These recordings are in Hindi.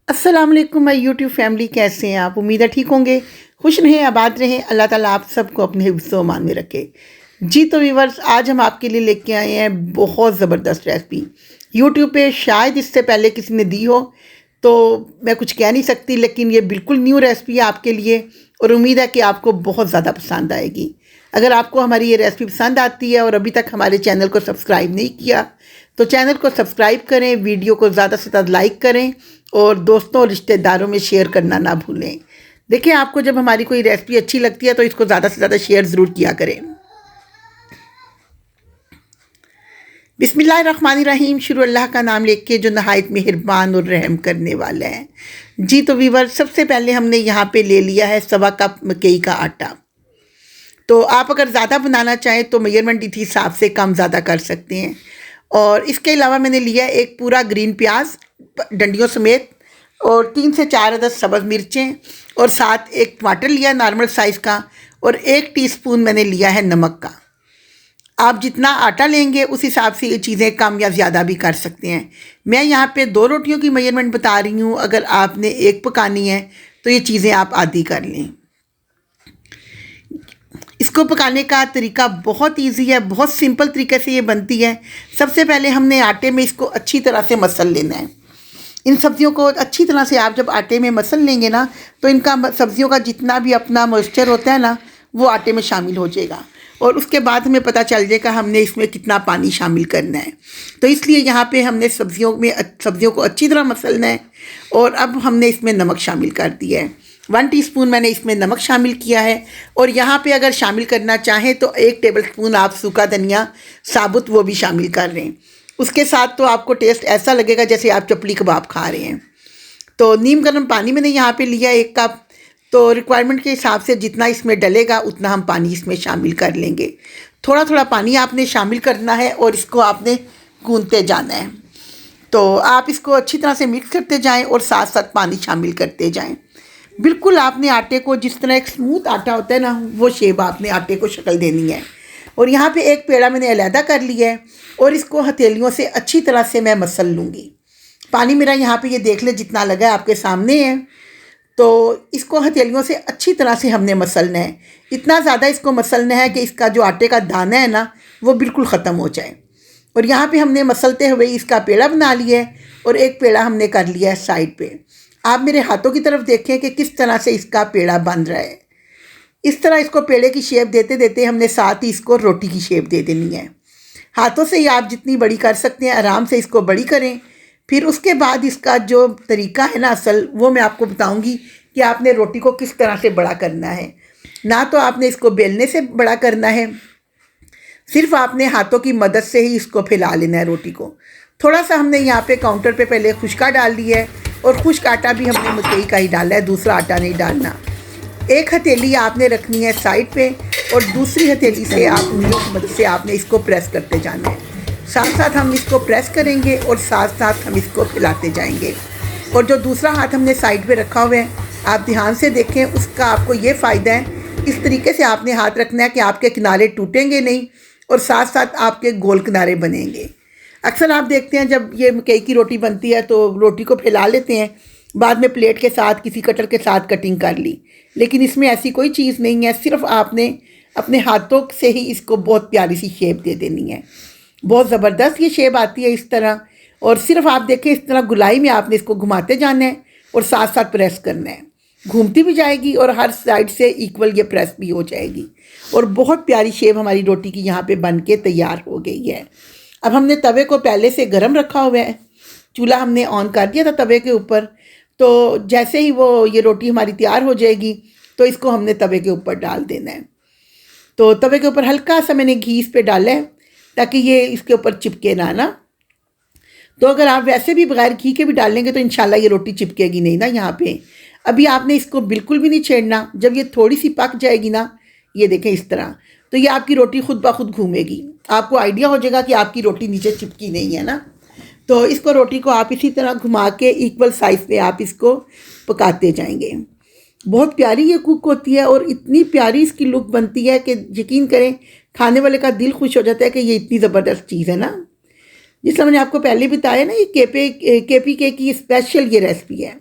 अस्सलाम वालेकुम माय यूट्यूब फैमिली, कैसे हैं आप? उम्मीद है ठीक होंगे, खुश रहें, आबाद रहें। अल्लाह ताला आप सबको अपने हिफ्ज़ व अमान में रखे। जी तो व्यूअर्स, आज हम आपके लिए लेके आए हैं बहुत ज़बरदस्त रेसिपी। यूट्यूब पे शायद इससे पहले किसी ने दी हो, तो मैं कुछ कह नहीं सकती, लेकिन ये बिल्कुल न्यू रेसिपी है आपके लिए और उम्मीद है कि आपको बहुत ज़्यादा पसंद आएगी। अगर आपको हमारी ये रेसिपी पसंद आती है और अभी तक हमारे चैनल को सब्सक्राइब नहीं किया, तो चैनल को सब्सक्राइब करें, वीडियो को ज़्यादा से ज़्यादा लाइक करें और दोस्तों और रिश्तेदारों में शेयर करना ना भूलें। देखिए, आपको जब हमारी कोई रेसिपी अच्छी लगती है तो इसको ज़्यादा से ज़्यादा शेयर ज़रूर किया करें। बिस्मिल्लाहिर्रहमानिर्रहीम, शुरू अल्लाह का नाम लेके जो नहायत मेहरबान और रहम करने वाला है। जी तो वीवर, सबसे पहले हमने यहाँ पे ले लिया है 1.25 कप मकई का आटा। तो आप अगर ज़्यादा बनाना चाहें तो मेजरमेंट इस हिसाब से कम ज़्यादा कर सकते हैं। और इसके अलावा मैंने लिया एक पूरा ग्रीन प्याज डंडियों समेत और 3 से 4 अदद सब्ज़ मिर्चें और साथ एक टमाटर लिया नॉर्मल साइज़ का और 1 टीस्पून मैंने लिया है नमक का। आप जितना आटा लेंगे उस हिसाब से ये चीज़ें कम या ज़्यादा भी कर सकते हैं। मैं यहाँ पे 2 रोटियों की मेजरमेंट बता रही हूँ, अगर आपने एक पकानी है तो ये चीज़ें आप आधी कर लें। इसको पकाने का तरीका बहुत इजी है, बहुत सिंपल तरीके से ये बनती है। सबसे पहले हमने आटे में इसको अच्छी तरह से मसल लेना है। इन सब्ज़ियों को अच्छी तरह से आप जब आटे में मसल लेंगे ना, तो इनका सब्ज़ियों का जितना भी अपना मॉइस्चर होता है ना, वो आटे में शामिल हो जाएगा और उसके बाद हमें पता चल जाएगा हमने इसमें कितना पानी शामिल करना है। तो इसलिए यहाँ पे हमने सब्ज़ियों को अच्छी तरह मसलना है। और अब हमने इसमें नमक शामिल कर दिया है। 1 टीस्पून मैंने इसमें नमक शामिल किया है। और यहाँ पे अगर शामिल करना चाहें तो 1 टेबल स्पून आप सूखा धनिया साबुत वो भी शामिल कर लें। उसके साथ तो आपको टेस्ट ऐसा लगेगा जैसे आप चपली कबाब खा रहे हैं। तो नीम गर्म पानी मैंने यहाँ पे लिया 1 कप। तो रिक्वायरमेंट के हिसाब से जितना इसमें डलेगा उतना हम पानी इसमें शामिल कर लेंगे। थोड़ा थोड़ा पानी आपने शामिल करना है और इसको आपने गूंथते जाना है। तो आप इसको अच्छी तरह से मिक्स करते जाएं और साथ साथ पानी शामिल करते जाएं। बिल्कुल आपने आटे को जिस तरह एक स्मूथ आटा होता है ना, वो शेप आपने आटे को शक्ल देनी है। और यहाँ पे एक पेड़ा मैंने अलहदा कर लिया है और इसको हथेलियों से अच्छी तरह से मैं मसल लूँगी। पानी मेरा यहाँ पे ये देख ले जितना लगा है आपके सामने है। तो इसको हथेलियों से अच्छी तरह से हमने मसलना है। इतना ज़्यादा इसको मसलना है कि इसका जो आटे का दाना है ना, वो बिल्कुल ख़त्म हो जाए। और यहाँ पे हमने मसलते हुए इसका पेड़ा बना लिया है और एक पेड़ा हमने कर लिया है साइड पे। आप मेरे हाथों की तरफ देखें कि किस तरह से इसका पेड़ा बन रहा है। इस तरह इसको पेड़े की शेप देते देते हमने साथ ही इसको रोटी की शेप दे देनी है। हाथों से ही आप जितनी बड़ी कर सकते हैं आराम से इसको बड़ी करें। फिर उसके बाद इसका जो तरीका है ना असल, वो मैं आपको बताऊंगी कि आपने रोटी को किस तरह से बड़ा करना है। ना तो आपने इसको बेलने से बड़ा करना है, सिर्फ आपने हाथों की मदद से ही इसको फैला लेना है रोटी को। थोड़ा सा हमने यहाँ पे काउंटर पे पहले खुश्का डाल दिया है और खुश्क आटा भी हमने मकई का ही डाला है, दूसरा आटा नहीं डालना। एक हथेली आपने रखनी है साइड पे और दूसरी हथेली से आप उंगलियों की मदद से आपने इसको प्रेस करते जाना है। साथ साथ हम इसको प्रेस करेंगे और साथ साथ हम इसको फैलाते जाएंगे। और जो दूसरा हाथ हमने साइड पे रखा हुआ है, आप ध्यान से देखें, उसका आपको ये फ़ायदा है, इस तरीके से आपने हाथ रखना है कि आपके किनारे टूटेंगे नहीं और साथ साथ आपके गोल किनारे बनेंगे। अक्सर आप देखते हैं जब ये मकई की रोटी बनती है तो रोटी को फैला लेते हैं, बाद में प्लेट के साथ किसी कटर के साथ कटिंग कर ली। लेकिन इसमें ऐसी कोई चीज़ नहीं है, सिर्फ आपने अपने हाथों से ही इसको बहुत प्यारी सी शेप दे देनी है। बहुत ज़बरदस्त ये शेप आती है इस तरह। और सिर्फ आप देखें इस तरह गुलाई में आपने इसको घुमाते जाना है और साथ साथ प्रेस करना है। घूमती भी जाएगी और हर साइड से इक्वल ये प्रेस भी हो जाएगी और बहुत प्यारी शेप हमारी रोटी की यहाँ पे बन के तैयार हो गई है। अब हमने तवे को पहले से गर्म रखा हुआ है, चूल्हा हमने ऑन कर दिया था तवे के ऊपर। तो जैसे ही वो ये रोटी हमारी तैयार हो जाएगी तो इसको हमने तवे के ऊपर डाल देना है। तो तवे के ऊपर हल्का सा मैंने घी इस पर डाला है ताकि ये इसके ऊपर चिपके ना। तो अगर आप वैसे भी बगैर घी के भी डाल लेंगे तो इंशाल्लाह ये रोटी चिपकेगी नहीं ना। यहाँ पे अभी आपने इसको बिल्कुल भी नहीं छेड़ना। जब ये थोड़ी सी पक जाएगी ना, ये देखें इस तरह, तो ये आपकी रोटी खुद ब खुद घूमेगी। आपको आइडिया हो जाएगा कि आपकी रोटी नीचे चिपकी नहीं है ना। तो इसको रोटी को आप इसी तरह घुमा के इक्वल साइज़ पे आप इसको पकाते जाएंगे। बहुत प्यारी ये कुक होती है और इतनी प्यारी इसकी लुक बनती है कि यकीन करें खाने वाले का दिल खुश हो जाता है कि ये इतनी ज़बरदस्त चीज़ है ना। जिसमें मैंने आपको पहले बताया ना, ये केपी के की स्पेशल ये रेसिपी है।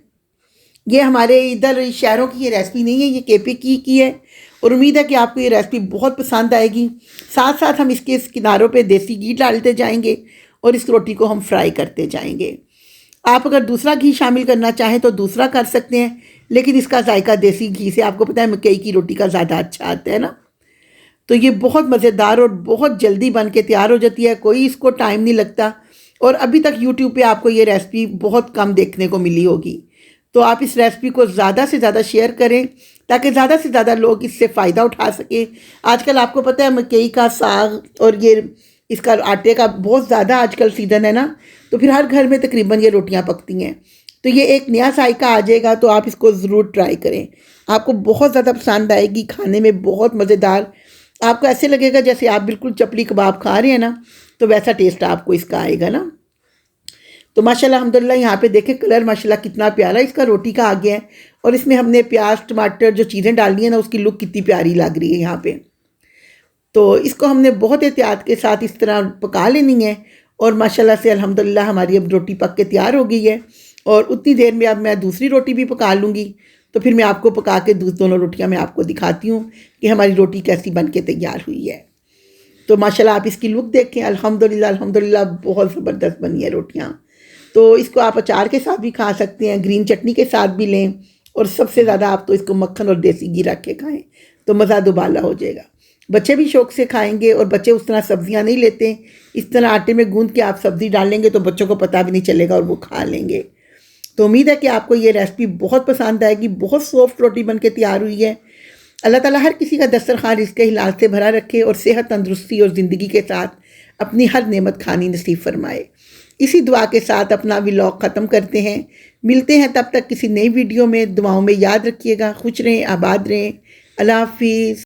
ये हमारे इधर शहरों की ये रेसिपी नहीं है, ये केपी की है। और उम्मीद है कि आपको ये रेसिपी बहुत पसंद आएगी। साथ साथ हम इसके किनारों पे देसी घी डालते जाएंगे और इस रोटी को हम फ्राई करते जाएंगे। आप अगर दूसरा घी शामिल करना चाहें तो दूसरा कर सकते हैं, लेकिन इसका जायका देसी घी से, आपको पता है मकई की रोटी का ज़्यादा अच्छा आता है ना। तो ये बहुत मज़ेदार और बहुत जल्दी बन के तैयार हो जाती है, कोई इसको टाइम नहीं लगता। और अभी तक यूट्यूब पे आपको ये रेसिपी बहुत कम देखने को मिली होगी। तो आप इस रेसिपी को ज़्यादा से ज़्यादा शेयर करें ताकि ज़्यादा से ज़्यादा लोग इससे फ़ायदा उठा सकें। आजकल आपको पता है मकई का साग और ये इसका आटे का बहुत ज़्यादा आजकल सीज़न है ना, तो फिर हर घर में तकरीबन ये रोटियां पकती हैं। तो ये एक नया जायका आ जाएगा, तो आप इसको ज़रूर ट्राई करें, आपको बहुत ज़्यादा पसंद आएगी, खाने में बहुत मज़ेदार। आपको ऐसे लगेगा जैसे आप बिल्कुल चपली कबाब खा रहे हैं ना, तो वैसा टेस्ट आपको इसका आएगा ना। तो माशाल्लाह अल्हम्दुलिल्लाह यहाँ पे देखें कलर माशाल्लाह कितना प्यारा इसका रोटी का आ गया है। और इसमें हमने प्याज टमाटर जो चीज़ें डाली हैं ना, उसकी लुक कितनी प्यारी लग रही है यहाँ पे। तो इसको हमने बहुत एहतियात के साथ इस तरह पका लेनी है। और माशाल्लाह से अल्हम्दुलिल्लाह हमारी अब रोटी पक के तैयार हो गई है। और उतनी देर में अब मैं दूसरी रोटी भी पका लूँगी। तो फिर मैं आपको पका के दोनों रोटियां मैं आपको दिखाती हूँ कि हमारी रोटी कैसी बन के तैयार हुई है। तो माशाल्लाह आप इसकी लुक देखें, अल्हम्दुलिल्लाह अल्हम्दुलिल्लाह बहुत ज़बरदस्त बनी है रोटियाँ। तो इसको आप अचार के साथ भी खा सकते हैं, ग्रीन चटनी के साथ भी लें, और सबसे ज़्यादा आप तो इसको मक्खन और देसी घी रख के खाएँ तो मज़ा दुबाला हो जाएगा। बच्चे भी शौक़ से खाएंगे। और बच्चे उस तरह सब्जियां नहीं लेते, इस तरह आटे में गूंद के आप सब्ज़ी डालेंगे तो बच्चों को पता भी नहीं चलेगा और वो खा लेंगे। तो उम्मीद है कि आपको ये रेसिपी बहुत पसंद आएगी। बहुत सॉफ्ट रोटी बन के तैयार हुई है। अल्लाह ताला हर किसी का दस्तरखान इसके हिलाल से भरा रखे और सेहत तंदुरुस्ती और ज़िंदगी के साथ अपनी हर नेमत खानी नसीब फरमाए। इसी दुआ के साथ अपना व्लॉग ख़त्म करते हैं। मिलते हैं तब तक किसी नई वीडियो में। दुआओं में याद रखिएगा। खुश रहें, आबाद रहें। अल्लाह हाफिज़।